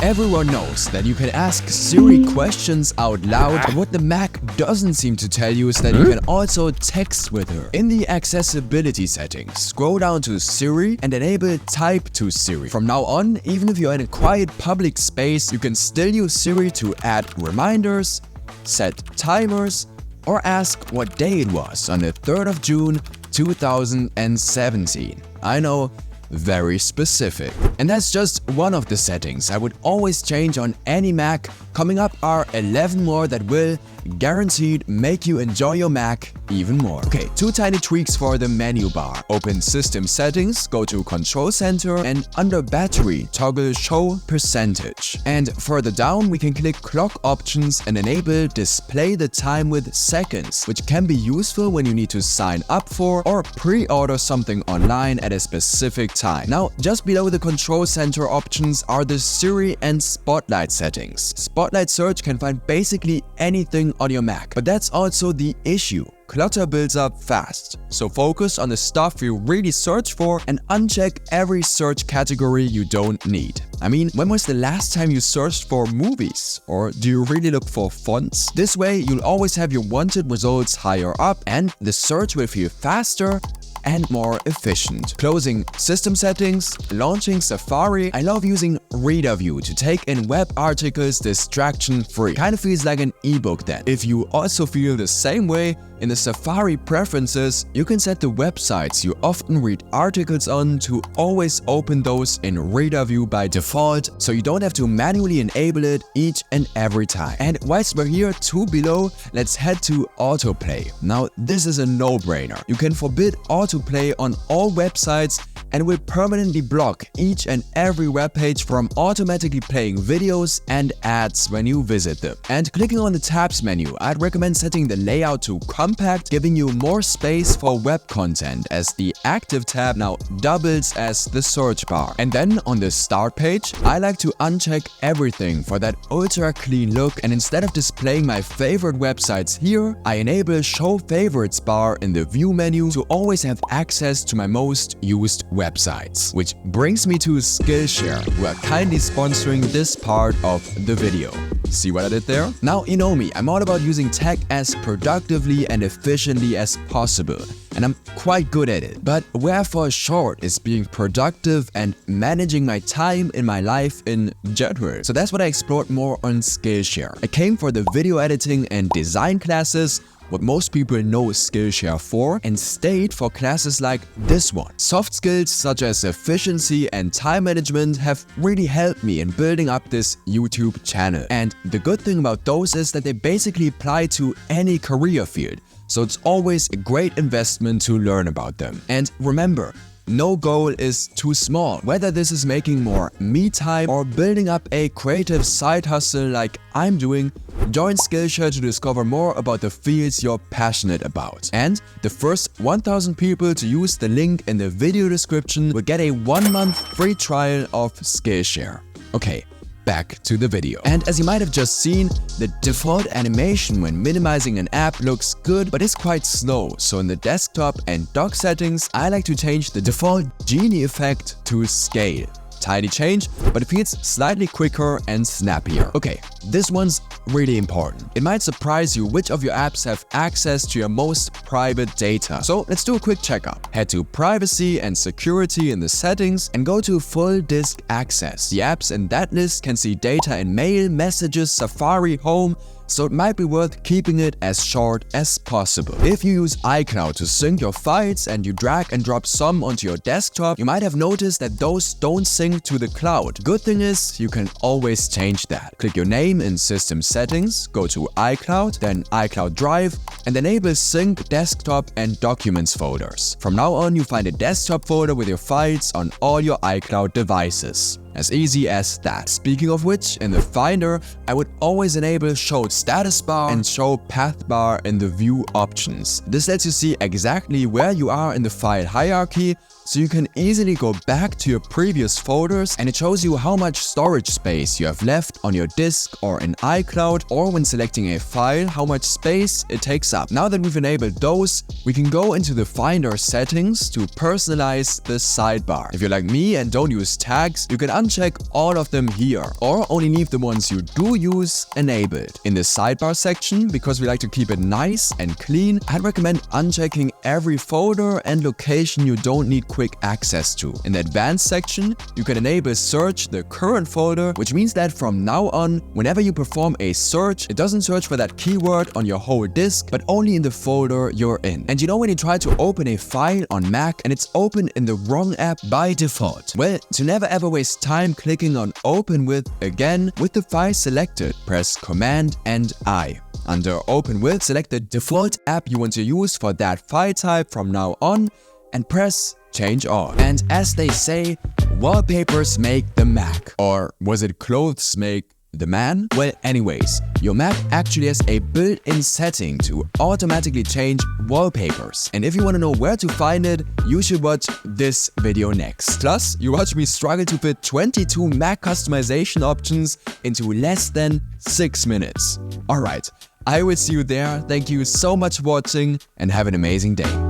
Everyone knows that you can ask Siri questions out loud, but what the Mac doesn't seem to tell you is that you can also text with her. In the accessibility settings, scroll down to Siri and enable Type to Siri. From now on, even if you're in a quiet public space, you can still use Siri to add reminders, set timers, or ask what day it was on the 3rd of June 2017. I know, very specific. And that's just one of the settings I would always change on any Mac. Coming up are 11 more that will, guaranteed, make you enjoy your Mac even more. Okay, 2 tiny tweaks for the menu bar. Open System Settings, go to Control Center, and under Battery, toggle Show Percentage. And further down, we can click Clock Options and enable Display the Time with Seconds, which can be useful when you need to sign up for or pre-order something online at a specific time. Now, just below the Control Center options are the Siri and Spotlight settings. Spotlight Search can find basically anything on your Mac, but that's also the issue. Clutter builds up fast, so focus on the stuff you really search for and uncheck every search category you don't need. I mean, when was the last time you searched for movies? Or do you really look for fonts? This way, you'll always have your wanted results higher up and the search will feel faster and more efficient. Closing System Settings, launching Safari. I love using Reader View to take in web articles distraction-free. Kind of feels like an ebook then. If you also feel the same way, in the Safari preferences, you can set the websites you often read articles on to always open those in Reader View by default, so you don't have to manually enable it each and every time. And whilst we're here 2 below, let's head to Autoplay. Now, this is a no-brainer. You can forbid autoplay on all websites and will permanently block each and every web page from automatically playing videos and ads when you visit them. And clicking on the tabs menu, I'd recommend setting the layout to compact, giving you more space for web content, as the active tab now doubles as the search bar. And then on the start page, I like to uncheck everything for that ultra clean look, and instead of displaying my favorite websites here, I enable Show Favorites bar in the view menu to always have access to my most used websites. Which brings me to Skillshare, who are kindly sponsoring this part of the video. See what I did there? Now, you know me, I'm all about using tech as productively and efficiently as possible, and I'm quite good at it. But where I fall short is being productive and managing my time in my life in general. So that's what I explored more on Skillshare. I came for the video editing and design classes, what most people know Skillshare for, and stayed for classes like this one. Soft skills such as efficiency and time management have really helped me in building up this YouTube channel. And the good thing about those is that they basically apply to any career field. So it's always a great investment to learn about them. And remember, no goal is too small. Whether this is making more me time or building up a creative side hustle like I'm doing, join Skillshare to discover more about the fields you're passionate about. And the first 1,000 people to use the link in the video description will get a 1-month free trial of Skillshare. Okay, back to the video. And as you might have just seen, the default animation when minimizing an app looks good but is quite slow. So in the desktop and dock settings, I like to change the default genie effect to scale. Tiny change, but it feels slightly quicker and snappier. Okay, this one's really important. It might surprise you which of your apps have access to your most private data. So let's do a quick checkup. Head to Privacy and Security in the settings and go to Full Disk Access. The apps in that list can see data in Mail, Messages, Safari, Home, so it might be worth keeping it as short as possible. If you use iCloud to sync your files and you drag and drop some onto your desktop, you might have noticed that those don't sync to the cloud. Good thing is, you can always change that. Click your name in System Settings, go to iCloud, then iCloud Drive, and enable Sync Desktop and Documents folders. From now on, you find a desktop folder with your files on all your iCloud devices. As easy as that. Speaking of which, in the Finder, I would always enable Show Status Bar and Show Path Bar in the View options. This lets you see exactly where you are in the file hierarchy, so you can easily go back to your previous folders, and it shows you how much storage space you have left on your disk or in iCloud, or when selecting a file, how much space it takes up. Now that we've enabled those, we can go into the Finder settings to personalize the sidebar. If you're like me and don't use tags, you can uncheck all of them here, or only leave the ones you do use enabled. In the sidebar section, because we like to keep it nice and clean, I'd recommend unchecking every folder and location you don't need quick access to. In the advanced section, you can enable search the current folder, which means that from now on, whenever you perform a search, it doesn't search for that keyword on your whole disk, but only in the folder you're in. And you know when you try to open a file on Mac and it's open in the wrong app by default? Well, to never ever waste time clicking on open with again, with the file selected, press Command and I. Under Open With, select the default app you want to use for that file type from now on and press Change All. And as they say, wallpapers make the Mac. Or was it clothes make the man? Well, anyways, your Mac actually has a built-in setting to automatically change wallpapers. And if you want to know where to find it, you should watch this video next. Plus, you watch me struggle to fit 22 Mac customization options into less than 6 minutes. Alright, I will see you there. Thank you so much for watching and have an amazing day.